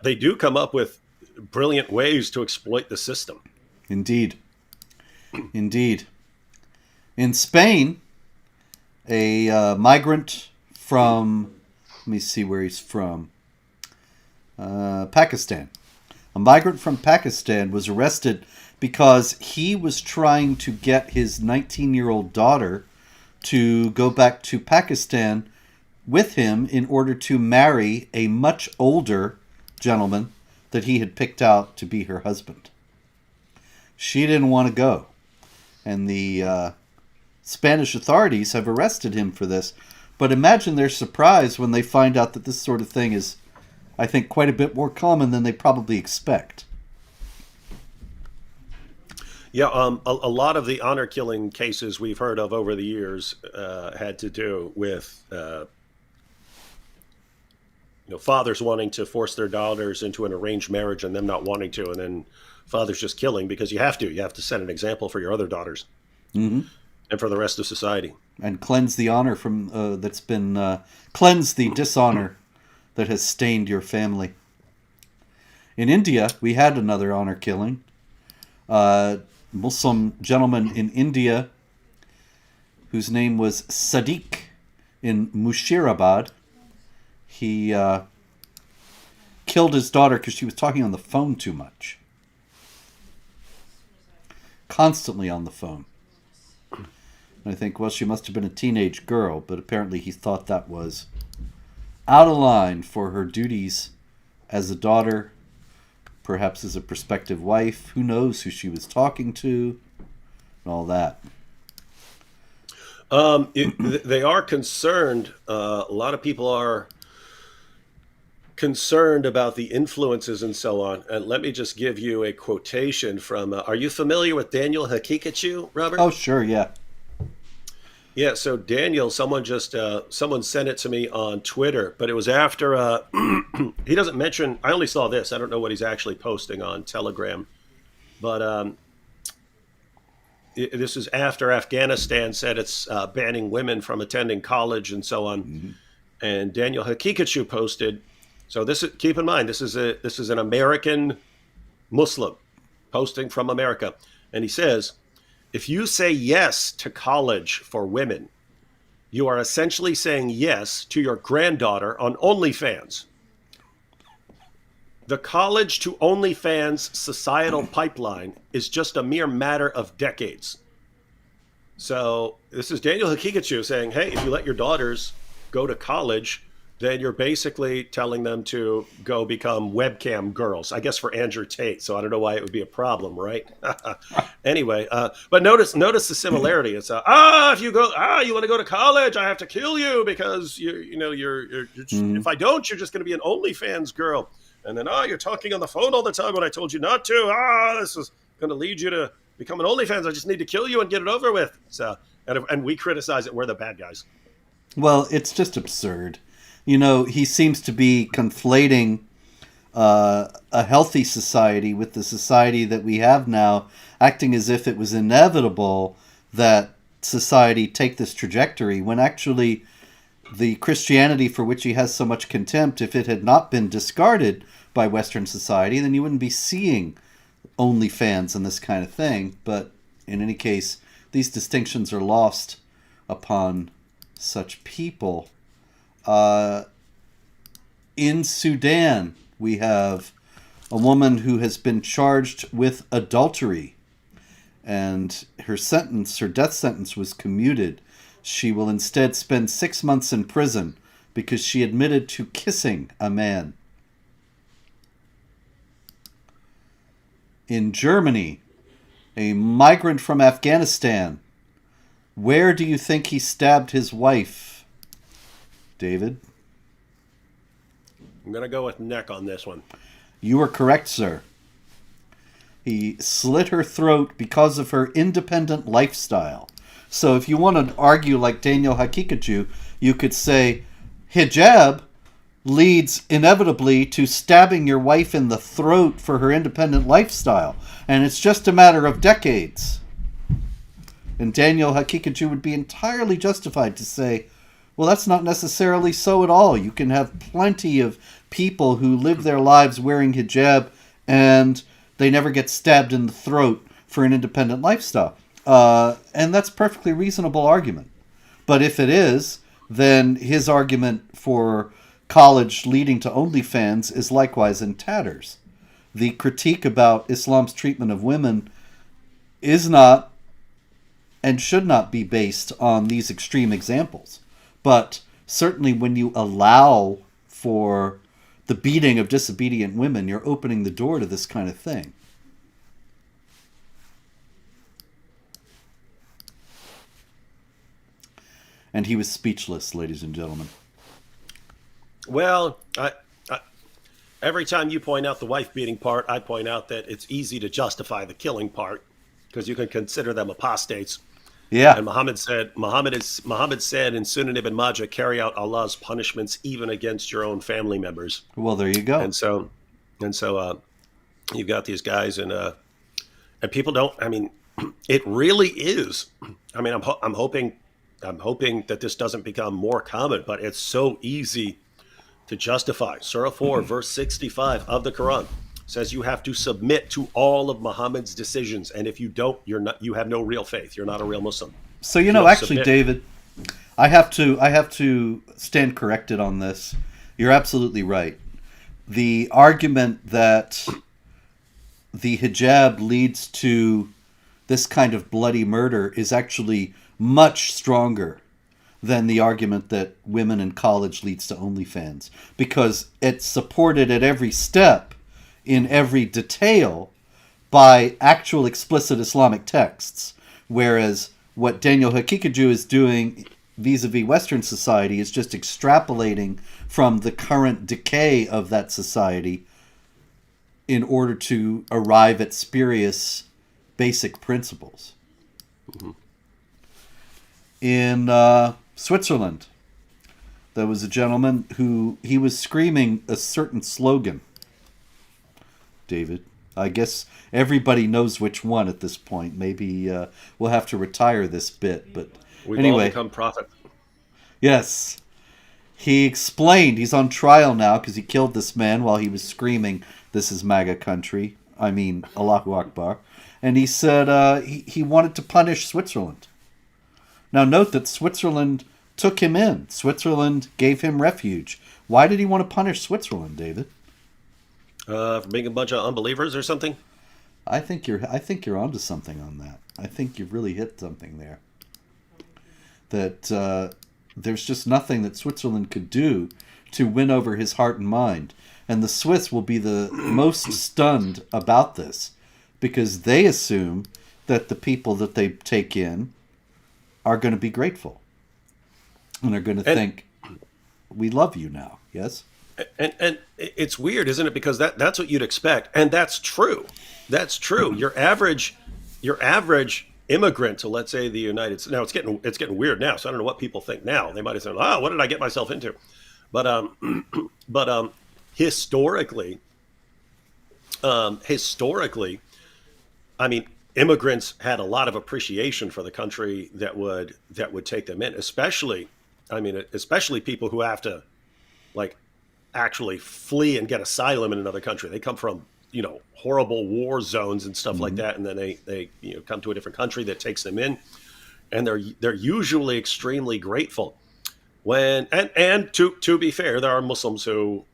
they do come up with brilliant ways to exploit the system. Indeed. Indeed. In Spain, a migrant from, let me see where he's from, Pakistan. A migrant from Pakistan was arrested because he was trying to get his 19-year-old daughter to go back to Pakistan with him in order to marry a much older gentleman that he had picked out to be her husband. She didn't want to go. And the Spanish authorities have arrested him for this. But imagine their surprise when they find out that this sort of thing is, I think, quite a bit more common than they probably expect. Yeah, a lot of the honor killing cases we've heard of over the years had to do with fathers wanting to force their daughters into an arranged marriage and them not wanting to, and then fathers just killing because you have to set an example for your other daughters. Mm-hmm. And for the rest of society. And cleanse the honor from that's been cleanse the dishonor that has stained your family. In India, we had another honor killing. Muslim gentleman in India whose name was Sadiq in Mushirabad. He killed his daughter because she was talking on the phone too much. Constantly on the phone. I think, well, she must have been a teenage girl, but apparently he thought that was out of line for her duties as a daughter, perhaps as a prospective wife. Who knows who she was talking to, and all that. They are concerned. A lot of people are concerned about the influences and so on. And let me just give you a quotation from, are you familiar with Daniel Hakikachu, Robert? Oh, sure, yeah. Yeah, so Daniel, someone sent it to me on Twitter, but it was after, he doesn't mention, I only saw this, I don't know what he's actually posting on Telegram, but this is after Afghanistan said it's banning women from attending college and so on, and Daniel Hakikachu posted, so keep in mind, this is an American Muslim posting from America, and he says, if you say yes to college for women, you are essentially saying yes to your granddaughter on OnlyFans. The college to OnlyFans societal pipeline is just a mere matter of decades. So this is Daniel Hakikachu saying, hey, if you let your daughters go to college, then you're basically telling them to go become webcam girls, I guess for Andrew Tate. So I don't know why it would be a problem, right? Anyway, but notice the similarity. It's if you want to go to college, I have to kill you because you're if I don't, you're just going to be an OnlyFans girl. And then you're talking on the phone all the time when I told you not to. This is going to lead you to become an OnlyFans. I just need to kill you and get it over with. So and we criticize it. We're the bad guys. Well, it's just absurd. He seems to be conflating a healthy society with the society that we have now, acting as if it was inevitable that society take this trajectory, when actually the Christianity for which he has so much contempt, if it had not been discarded by Western society, then you wouldn't be seeing OnlyFans and this kind of thing. But in any case, these distinctions are lost upon such people. In Sudan, we have a woman who has been charged with adultery, and her death sentence was commuted. She will instead spend 6 months in prison because she admitted to kissing a man. In Germany, a migrant from Afghanistan. Where do you think he stabbed his wife, David? I'm going to go with neck on this one. You are correct, sir. He slit her throat because of her independent lifestyle. So if you want to argue like Daniel Hakikaju, you could say hijab leads inevitably to stabbing your wife in the throat for her independent lifestyle. And it's just a matter of decades. And Daniel Hakikaju would be entirely justified to say, well, that's not necessarily so at all. You can have plenty of people who live their lives wearing hijab and they never get stabbed in the throat for an independent lifestyle. And that's a perfectly reasonable argument. But if it is, then his argument for college leading to OnlyFans is likewise in tatters. The critique about Islam's treatment of women is not and should not be based on these extreme examples. But certainly when you allow for the beating of disobedient women, you're opening the door to this kind of thing. And he was speechless, ladies and gentlemen. Well, every time you point out the wife beating part, I point out that it's easy to justify the killing part because you can consider them apostates. Yeah. And Muhammad said in Sunan Ibn Majah, carry out Allah's punishments even against your own family members. Well, there you go. And so you've got these guys and people don't. I mean, it really is. I mean, I'm hoping that this doesn't become more common, but it's so easy to justify. Surah 4, verse 65 of the Quran says you have to submit to all of Muhammad's decisions, and if you don't, you have no real faith. You're not a real Muslim. So actually, submit. David, I have to stand corrected on this. You're absolutely right. The argument that the hijab leads to this kind of bloody murder is actually much stronger than the argument that women in college leads to OnlyFans, because it's supported at every step, in every detail, by actual explicit Islamic texts. Whereas what Daniel Hakikaju is doing vis-a-vis Western society is just extrapolating from the current decay of that society in order to arrive at spurious basic principles. Mm-hmm. In Switzerland, there was a gentleman who he was screaming a certain slogan. David, I guess everybody knows which one at this point. Maybe we'll have to retire this bit, but we've anyway, all become prophet. Yes, he explained he's on trial now because he killed this man while he was screaming, "This is MAGA country." I mean, Allahu Akbar. And he said he wanted to punish Switzerland. Now note that Switzerland took him in. Switzerland gave him refuge. Why did he want to punish Switzerland, David? For being a bunch of unbelievers or something? I think you're onto something on that. I think you've really hit something there. That there's just nothing that Switzerland could do to win over his heart and mind. And the Swiss will be the most stunned about this because they assume that the people that they take in are going to be grateful. And are going to think, we love you now, yes? And it's weird, isn't it? Because that's what you'd expect. And that's true. That's true. Your average immigrant to, let's say, the United States. Now, it's getting weird now, so I don't know what people think now. They might have said, what did I get myself into? But historically, I mean, immigrants had a lot of appreciation for the country that would take them in, especially people who have to actually flee and get asylum in another country. They come from, horrible war zones and stuff like that. And then they come to a different country that takes them in, and they're usually extremely grateful. And to be fair, there are Muslims who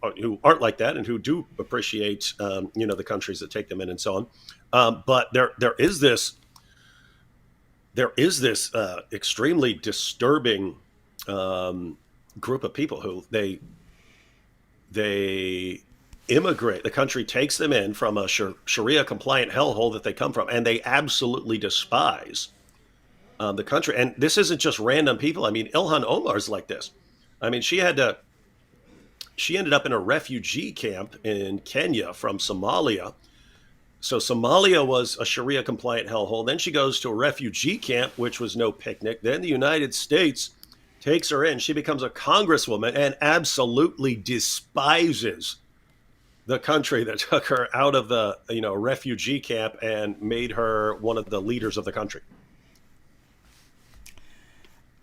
aren't like that and who do appreciate, the countries that take them in and so on. But there is this extremely disturbing group of people who they immigrate. The country takes them in from a Sharia compliant hellhole that they come from, and they absolutely despise the country. And this isn't just random people. I mean, Ilhan Omar's like this. I mean, she ended up in a refugee camp in Kenya from Somalia, So Somalia was a Sharia compliant hellhole. Then she goes to a refugee camp, which was no picnic. Then the United States takes her in. She becomes a congresswoman and absolutely despises the country that took her out of the refugee camp and made her one of the leaders of the country.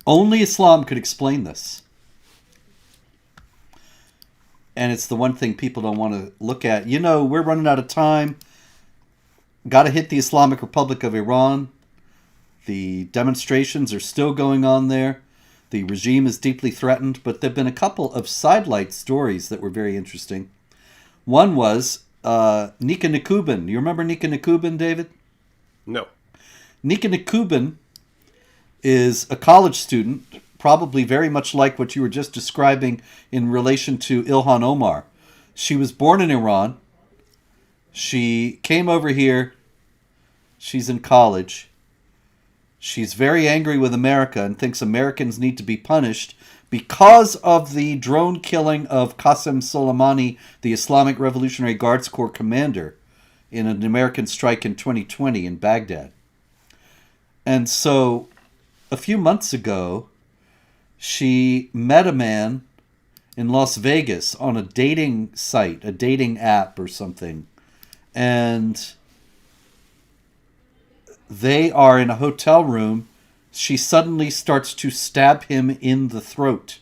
Only Islam could explain this. And it's the one thing people don't want to look at. We're running out of time. Got to hit the Islamic Republic of Iran. The demonstrations are still going on there. The regime is deeply threatened, but there have been a couple of sidelight stories that were very interesting. One was Nika Nakubin. You remember Nika Nakubin, David? No. Nika Nakubin is a college student, probably very much like what you were just describing in relation to Ilhan Omar. She was born in Iran. She came over here. She's in college. She's very angry with America and thinks Americans need to be punished because of the drone killing of Qasem Soleimani, the Islamic Revolutionary Guards Corps commander, in an American strike in 2020 in Baghdad. And so, a few months ago, she met a man in Las Vegas on a dating site, a dating app or something. And they are in a hotel room. She suddenly starts to stab him in the throat.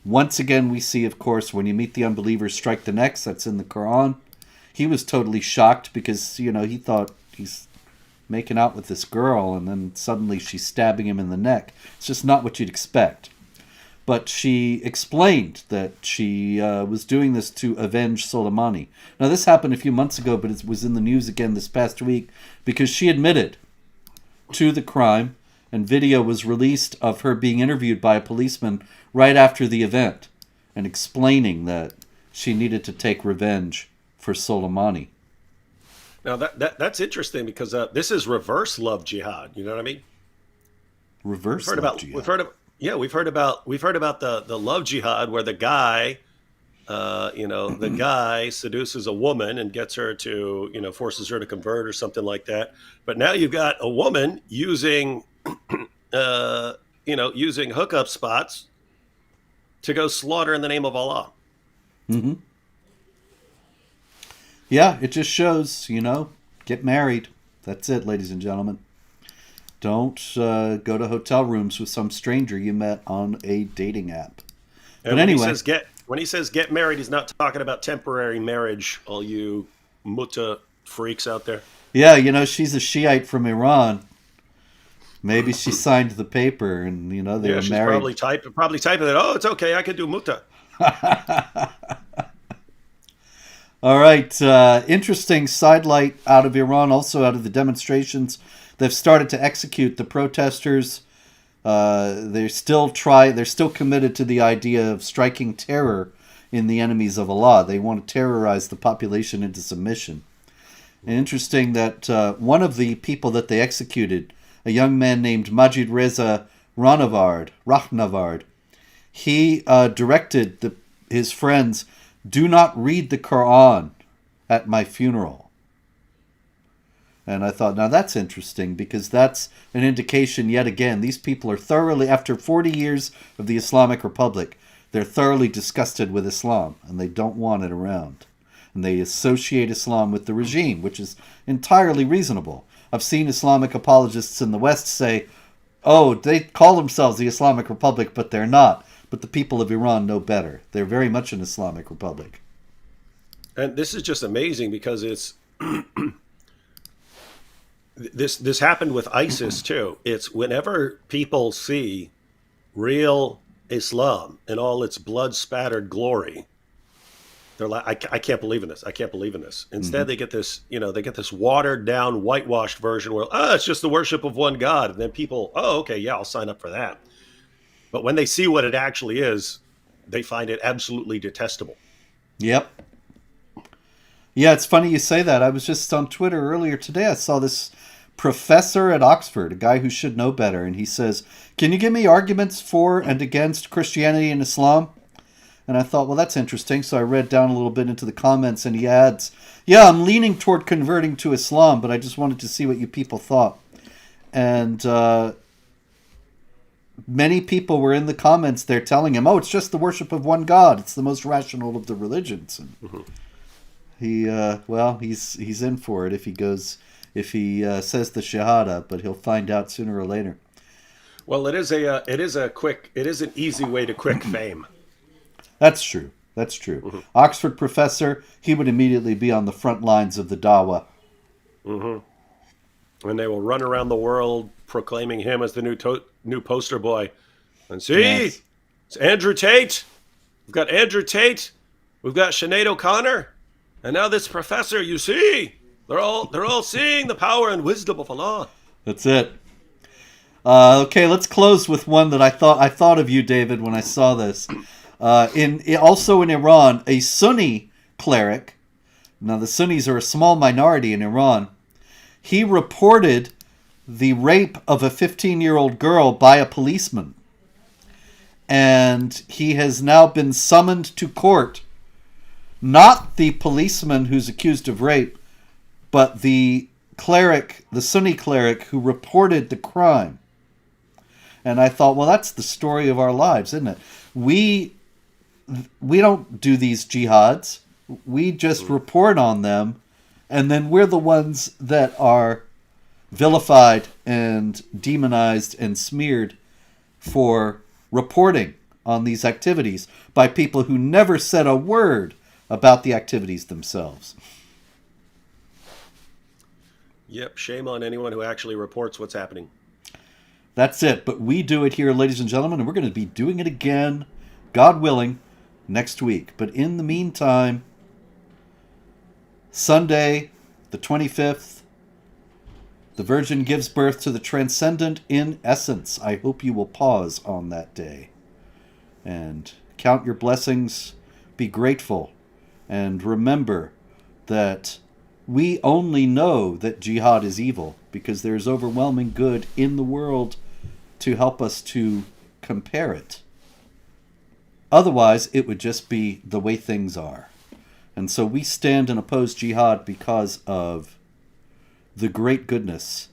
Once again, we see, of course, when you meet the unbelievers, strike the next. That's in the Quran. He was totally shocked because, he thought he's making out with this girl, and then suddenly she's stabbing him in the neck. It's just not what you'd expect. But she explained that she was doing this to avenge Soleimani. Now, this happened a few months ago, but it was in the news again this past week because she admitted to the crime, and video was released of her being interviewed by a policeman right after the event and explaining that she needed to take revenge for Soleimani. Now, that's interesting because this is reverse love jihad. You know what I mean? Reverse love jihad. We've heard about the love jihad where the guy, the guy seduces a woman and gets her to, forces her to convert or something like that. But now you've got a woman using, using hookup spots to go slaughter in the name of Allah. Mm-hmm. Yeah, it just shows, get married. That's it, ladies and gentlemen. Don't go to hotel rooms with some stranger you met on a dating app. And when he says get married, he's not talking about temporary marriage, all you mutta freaks out there. Yeah, she's a Shiite from Iran. Maybe she signed the paper and, they were she's married. Probably typing that, it's okay, I can do mutta. All right, interesting sidelight out of Iran, also out of the demonstrations. They've started to execute the protesters. They're still committed to the idea of striking terror in the enemies of Allah. They want to terrorize the population into submission. And interesting that one of the people that they executed, a young man named Majid Reza Rahnavard, he directed his friends, do not read the Quran at my funeral. And I thought, now that's interesting because that's an indication yet again, these people are thoroughly, after 40 years of the Islamic Republic, they're thoroughly disgusted with Islam and they don't want it around. And they associate Islam with the regime, which is entirely reasonable. I've seen Islamic apologists in the West say, they call themselves the Islamic Republic, but they're not. But the people of Iran know better. They're very much an Islamic Republic. And this is just amazing because it's... This happened with ISIS too. It's whenever people see real Islam in all its blood-spattered glory, they're like, I can't believe in this. I can't believe in this. Instead, they get this, watered-down, whitewashed version where, it's just the worship of one God. And then people, okay, yeah, I'll sign up for that. But when they see what it actually is, they find it absolutely detestable. Yep. Yeah, it's funny you say that. I was just on Twitter earlier today. I saw this professor at Oxford, a guy who should know better, and he says, can you give me arguments for and against Christianity and Islam? And I thought, well, that's interesting. So I read down a little bit into the comments, and he adds, yeah, I'm leaning toward converting to Islam, but I just wanted to see what you people thought. And many people were in the comments there telling him, oh, it's just the worship of one God. It's the most rational of the religions. And he's in for it if he says the Shahada, but he'll find out sooner or later. Well, it is an easy way to quick fame. That's true. Oxford professor, he would immediately be on the front lines of the Dawah. And they will run around the world proclaiming him as the new poster boy. And see, Yes. It's Andrew Tate. We've got Andrew Tate. We've got Sinead O'Connor. And now this professor, you see, they're all seeing the power and wisdom of Allah. That's it. Okay, let's close with one that I thought of you, David, when I saw this. Also in Iran, a Sunni cleric. Now the Sunnis are a small minority in Iran. He reported the rape of a 15-year-old girl by a policeman. And he has now been summoned to court. Not the policeman who's accused of rape, but the Sunni cleric who reported the crime. And I thought, well, that's the story of our lives, isn't it? We don't do these jihads. We just report on them, and then we're the ones that are vilified and demonized and smeared for reporting on these activities by people who never said a word about the activities themselves. Yep, shame on anyone who actually reports what's happening. That's it. But we do it here, ladies and gentlemen, and we're going to be doing it again, God willing, next week. But in the meantime, Sunday, the 25th, the Virgin gives birth to the transcendent in essence. I hope you will pause on that day and count your blessings, be grateful, and remember that we only know that jihad is evil because there's overwhelming good in the world to help us to compare it. Otherwise, it would just be the way things are. And so we stand and oppose jihad because of the great goodness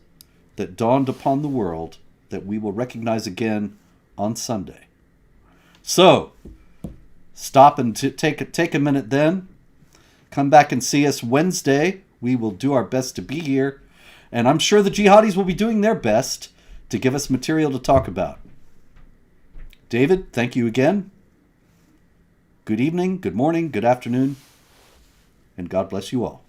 that dawned upon the world that we will recognize again on Sunday. So, stop and take a minute then. Come back and see us Wednesday. We will do our best to be here. And I'm sure the jihadis will be doing their best to give us material to talk about. David, thank you again. Good evening, good morning, good afternoon, and God bless you all.